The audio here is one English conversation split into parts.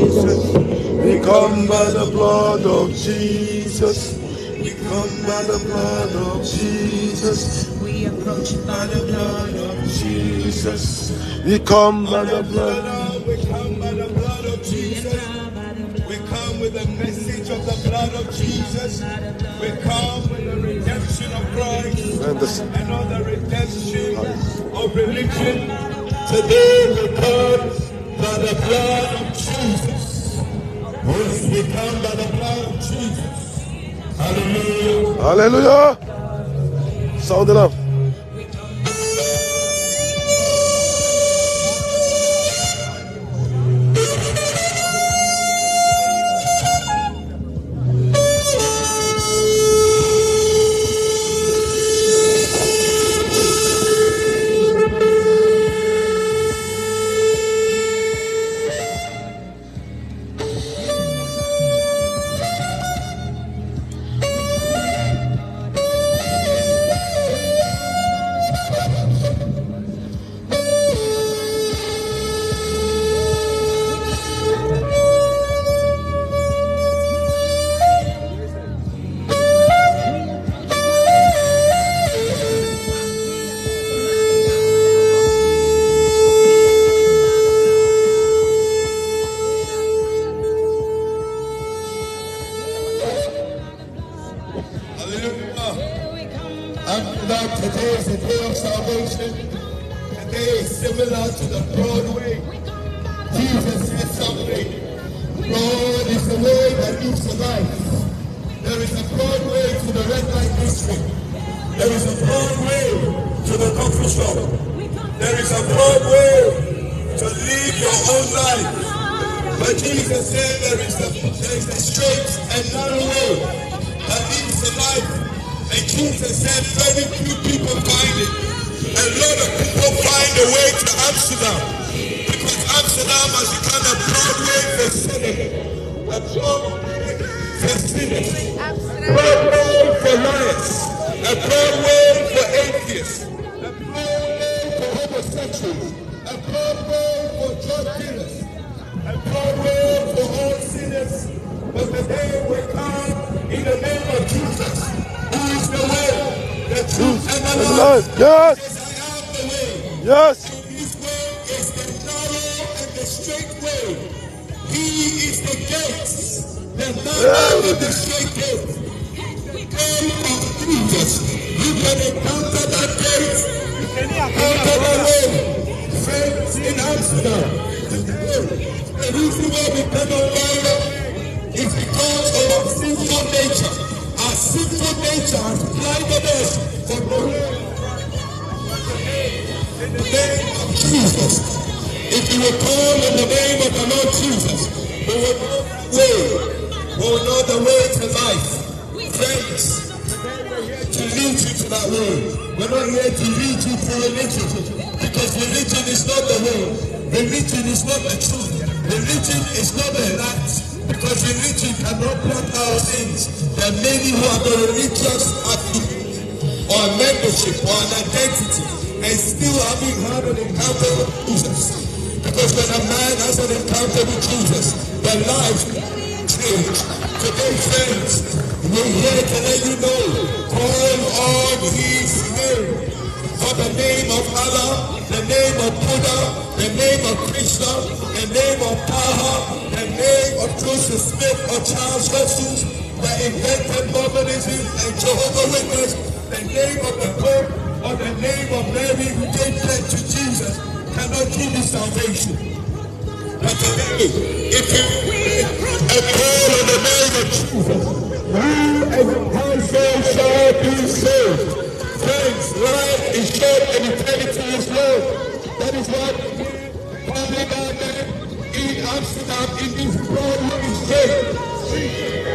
Jesus. We come by the blood of Jesus. We come by the blood of Jesus. We approach by the blood of Jesus. We come by the blood. We come by the blood of Jesus. We come with the message of the blood of Jesus. We come with the redemption of Christ and not the redemption of religion. Today we come by the blood of Jesus. Yes, we come by the blood of Jesus. Hallelujah. Hallelujah. Sound it up. Today is a day of salvation. Today is similar to the Broadway. Jesus said something. God is the way that leads to life. There is a Broadway to the red light district. There is a Broadway to the coffee shop. There is a Broadway to live your own life. But Jesus said there is a straight and narrow way that leads to life. And Jesus said very few people find it. A lot of people find a way to Amsterdam. Because Amsterdam has become a Broadway for sinners. A Broadway for sinners. A Broadway for liars. A Broadway for atheists. A Broadway for homosexuals. A Broadway for drug dealers. A Broadway for all sinners. But the day will come in the name of Jesus. Who is the way, the truth, and the life? Yes. Because I am the way. Yes. And his way is the narrow and the straight way. He is the gate, the narrow and the straight gate. The gate of Jesus. You can encounter that gate. You can encounter that way. Friends in Amsterdam. The reason why we cannot find it is because of our sinful nature. Our sinful nature has blinded us from the way. In the name of Jesus, if you will call in the name of the Lord Jesus, we will know the way. We will know the way to life. Friends, we're here to lead you to that way. We're not here to lead you to religion, because religion is not the way. Religion is not the truth. Religion is not the light. Because religion cannot blot our sins. There are many who have a religious affiliation or a membership or an identity and still haven't had an encounter with Jesus. Because when a man has an encounter with Jesus, their life changes. Today, friends, we're here to let you know, call on his name. For the name of Allah, the name of Buddha, the name of Krishna, the name of Taha, the name of Joseph Smith or Charles Russell, that invented Mormonism and Jehovah's Witness, the name of the Pope or the name of Mary who gave birth to Jesus cannot give you salvation. But today, if you call on the name of Jesus, you as a household shall be saved. Friends, life is short and eternity is long. That is why public garden in Amsterdam in this Broadway street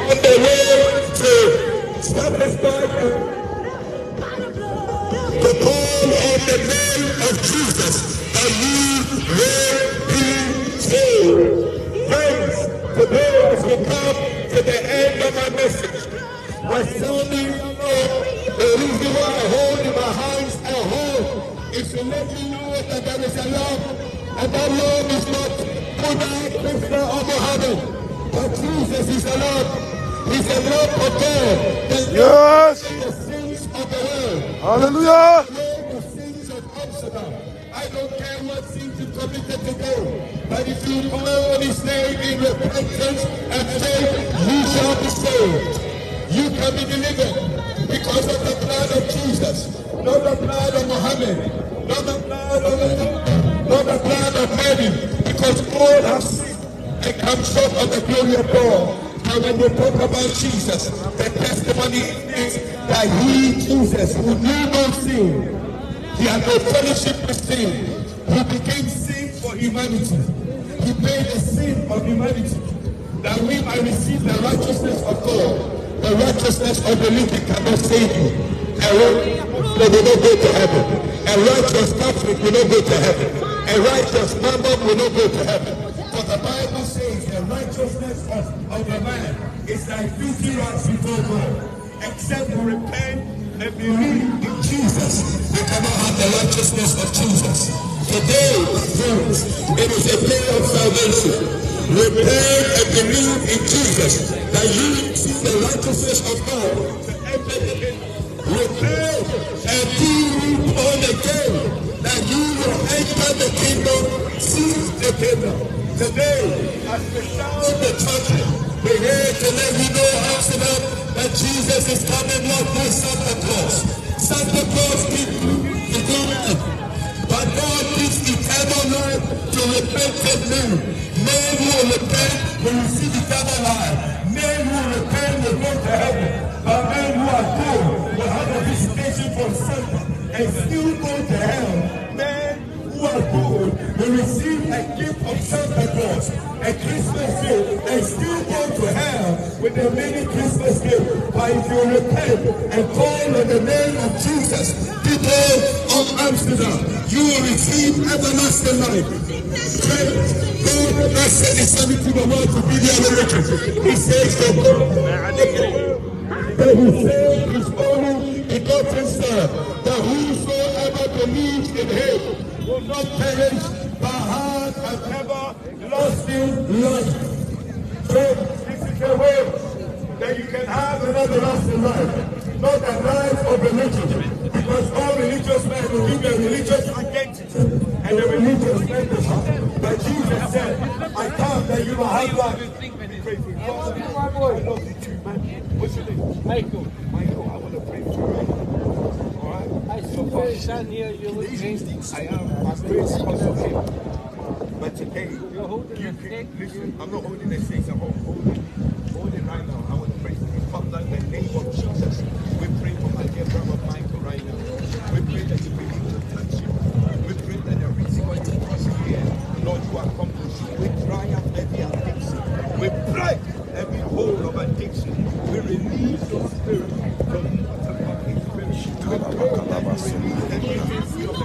on the way to satisfy to call on the name of Jesus that you will be saved. Friends, today as we come to the end of our message, we're sounding the reason why I hold in my hands and hold is to let you know that there is a love, and that love is not Buddha, prisoner of Muhammad. But Jesus is the Lord. He's the Lord of God. Yes. The sins of the world. Hallelujah. The sins of Amsterdam. I don't care what sins you committed today. But if you call on his name in repentance and faith, you shall be saved. You can be delivered because of the blood of Jesus, not the blood of Muhammad, not the blood of the not the blood of Mary, because all have sinned and come short of the glory of God. And when they talk about Jesus, the testimony is that he, Jesus, who knew no sin, he had no fellowship with sin, he became sin for humanity. He paid the sin of humanity, that we might receive the righteousness of God. The righteousness of the living cannot save you. A righteous Muslim will not go to heaven. A righteous Catholic will not go to heaven. A righteous Mormon will not go to heaven. For the Bible says the righteousness of a man is like filthy rags before God. Except you repent and believe in Jesus, you cannot have the righteousness of Jesus. Today, friends, it is a day of salvation. Repent and believe in Jesus, that you receive the righteousness of God. Repent and be born again, that you will enter the kingdom, seize the kingdom. Today, as we sound the trumpet, we're here to let you know, Amsterdam, that Jesus is coming not by Santa Claus. Santa Claus gives you the glory, but God gives eternal life to repentant men. Men who will repent will receive eternal life. Men who will repent will go to heaven. But men who are good will have a visitation from Santa and still go to hell. Men who are good will receive a gift of Santa Claus, a Christmas gift, and still go to hell with the many Christmas gifts. But if you repent and call on the name of Jesus, people of Amsterdam, you will receive everlasting life. God has said his son to the world to be the riches. He says to God, that he said his only begotten son, that whosoever believes in him will not perish, but have and ever lasting life. So this is the way that you can have an everlasting life, not the life of religion. Because all religious men will give their religious identity and the religious membership. But Jesus said, I come that you will have life. Pray for you. Father, I love you too, man. What's your name? Michael. Michael, I want to pray for you right now. Alright? So far, stand here, you're with me. I am. I'm praying because of him. But today, you can listen. I'm not holding the stakes. I'm holding it right now. I want to pray for you. Father, in the name of Jesus, we pray for my dear brother Michael right now. We pray that you will able to touch him. We pray that the reason why you cross here, Lord, you accomplish. We triumph every addiction. We break every hold of addiction. We release your spirit from water-fucking spirit. We pray that you release every agency of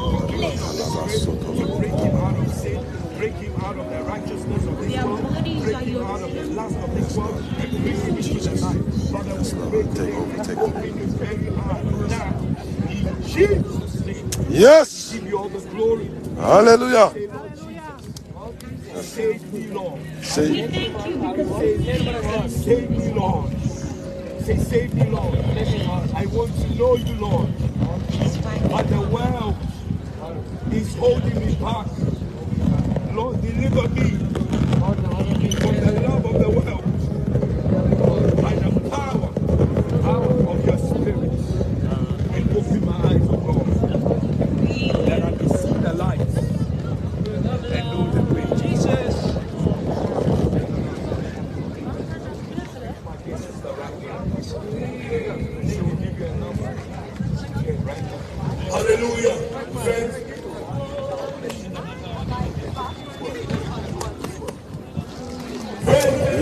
the wicked to break him out of sin, break him out of the righteousness of this world, break him out of the lust of this world, and bring him into the light. Father, we pray today, open his very heart now. In Jesus' name. Yes. Give you all the glory. Hallelujah. Save me, Lord. Say, Save me, Lord. Say, save me, Lord. I want to know you, Lord. But the world is holding me back. Lord, deliver me from the love of the world by the power of your spirit. And open my eyes, oh God, that I can see the light and know the way. Jesus. Hallelujah. Friends.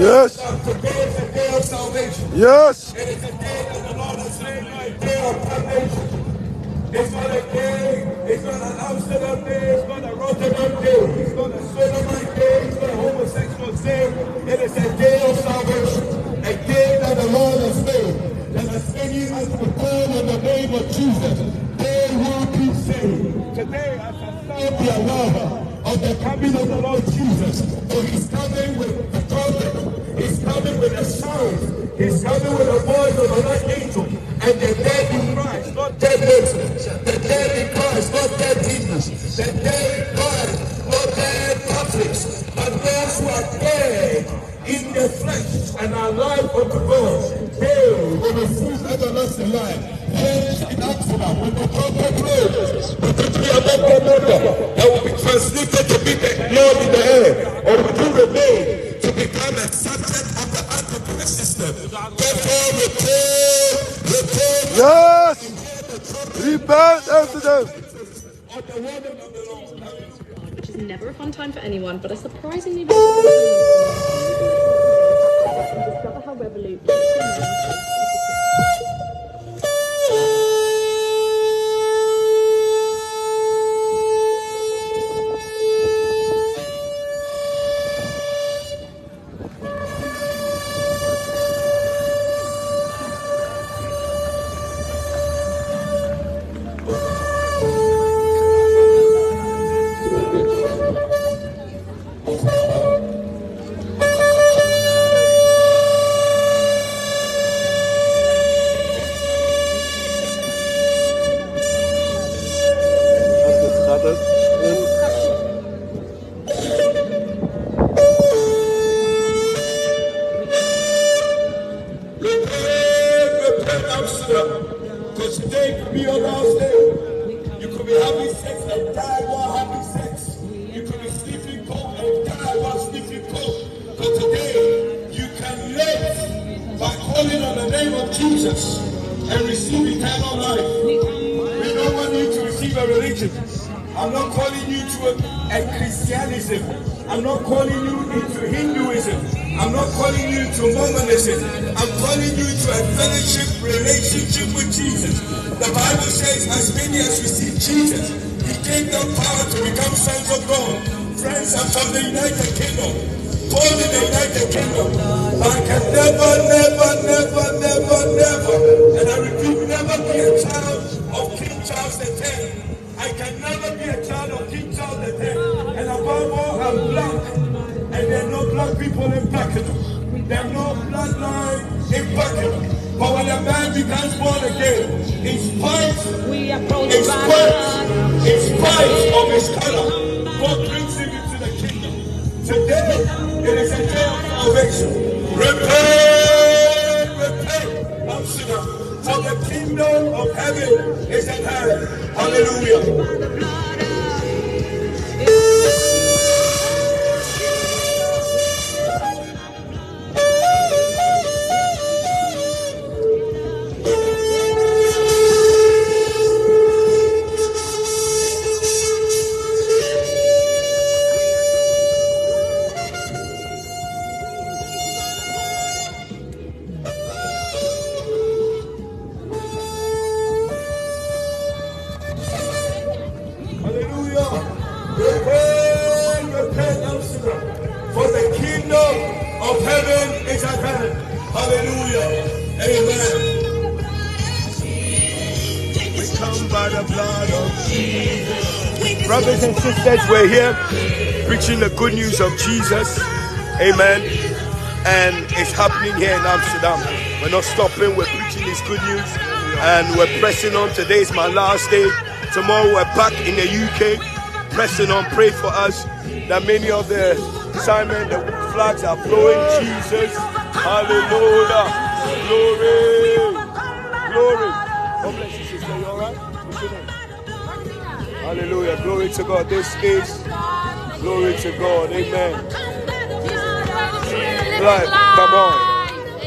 yes. Today is a day of salvation. Yes. It is a day that the Lord has made, a day of salvation. It's not a day, it's not an Amsterdam day, it's not a Rotterdam day, it's not a Sodomite day, it's not a homosexual day. It is a day of salvation, a day that the Lord has made. That as many as will call on the name of Jesus, they will be saved. Today, as I sound the alarm of the coming of the Lord Jesus, for his coming He's coming with a voice of an archangel. And the dead in Christ, not dead Moses. The dead in Christ, not dead Jesus. The dead in Christ, not dead Catholics. But those who are dead in the flesh and are alive unto God, they will receive everlasting life. In Amsterdam, when the trumpet blows, would you be among the number that will be translated to be the Lord in the air? Or would you remain to become a subject of the adulterous system? Therefore, repent. Yes! Repent unto them. Which is never a fun time for anyone, but a surprisingly discover how revolutionary. Because today could be your last day. You could be having sex and die while having sex. You could be sniffing coke and die while sniffing coke. But today, you can live by calling on the name of Jesus and receive eternal life. We don't want you to receive a religion. I'm not calling you to a Christianism. I'm not calling you into Hinduism. I'm not calling you to Mormonism. I'm calling you to a fellowship relationship with Jesus. The Bible says, as many as receive Jesus, He gave them power to become sons of God. Friends, I'm from the United Kingdom. Born in the United Kingdom. I can never, and I repeat, never be a child of King Charles X. I can never be a child of King Charles X. And above all, I'm black. And there are no black people in Pakenham. There are no bloodline in Pakenham. But when a man becomes born again, in spite of his color, God brings him into the kingdom. Today, it is a day of salvation. Repent, Amsterdam. For the kingdom of heaven is at hand. Hallelujah. For the kingdom of heaven is at hand. Hallelujah. Amen. We come by the blood of Jesus. Brothers and sisters, we're here preaching the good news of Jesus. Amen. And it's happening here in Amsterdam. We're not stopping. We're preaching this good news. And we're pressing on. Today is my last day. Tomorrow we're back in the UK. Pressing on. Pray for us that many of the Simon, the flags are blowing. Jesus. Hallelujah. Glory. Glory. God bless you, sister. You alright? What's your name? Hallelujah. Glory to God. This is glory to God. Amen. Life. Come on.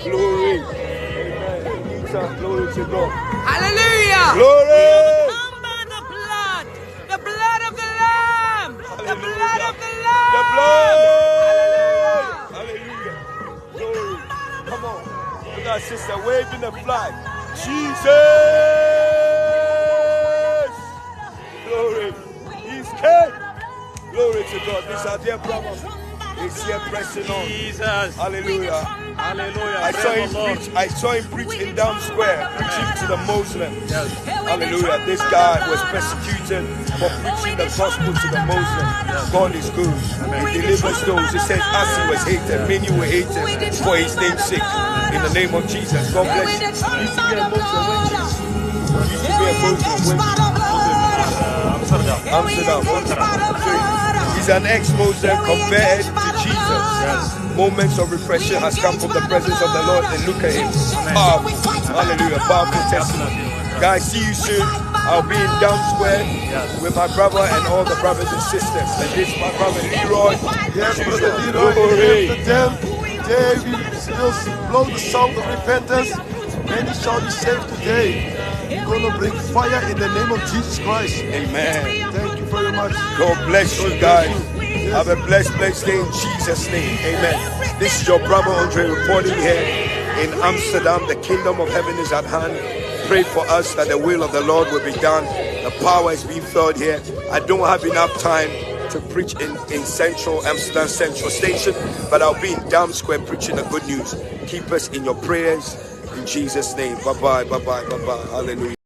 Glory. Amen. Glory to God. Hallelujah. Glory. Come by the blood of the Lamb. Hallelujah. The blood of the Lamb. The blood. Hallelujah. Glory. Come on. Look at our sister waving the flag. Jesus. Glory. He's king. Glory to God. This is our dear brother. He's here pressing on. Jesus. Hallelujah. Hallelujah. I saw him preach in Down Square, preaching to the Muslims. Yes. Hallelujah. This guy was persecuted for preaching the gospel to the Muslims. God is good. He delivers those. He says, as he was hated, many were hated for his name's sake. In the name of Jesus, God bless you. He used to be a Muslim. Amsterdam. He's an ex-Muslim converted to Jesus. Yes. Moments of refreshing has come from the presence of the Lord, and look at him. Powerful. Hallelujah. Powerful testimony. Guys, see you soon. I'll be in Down Square with my brother and all the brothers and sisters. And this is my brother Leroy. Yes, brother Leroy. Amsterdam. Today we will blow the sound of repentance. Many shall be saved today. We're going to bring fire in the name of Jesus Christ. Amen. Thank you very much. God bless you guys. Have a blessed day in Jesus' name. Amen. This is your brother Andre reporting here in Amsterdam. The kingdom of heaven is at hand. Pray for us that the will of the Lord will be done. The power is being felt here. I don't have enough time to preach in Central Amsterdam Central Station, but I'll be in Dam Square preaching the good news. Keep us in your prayers in Jesus' name. Bye bye. Hallelujah.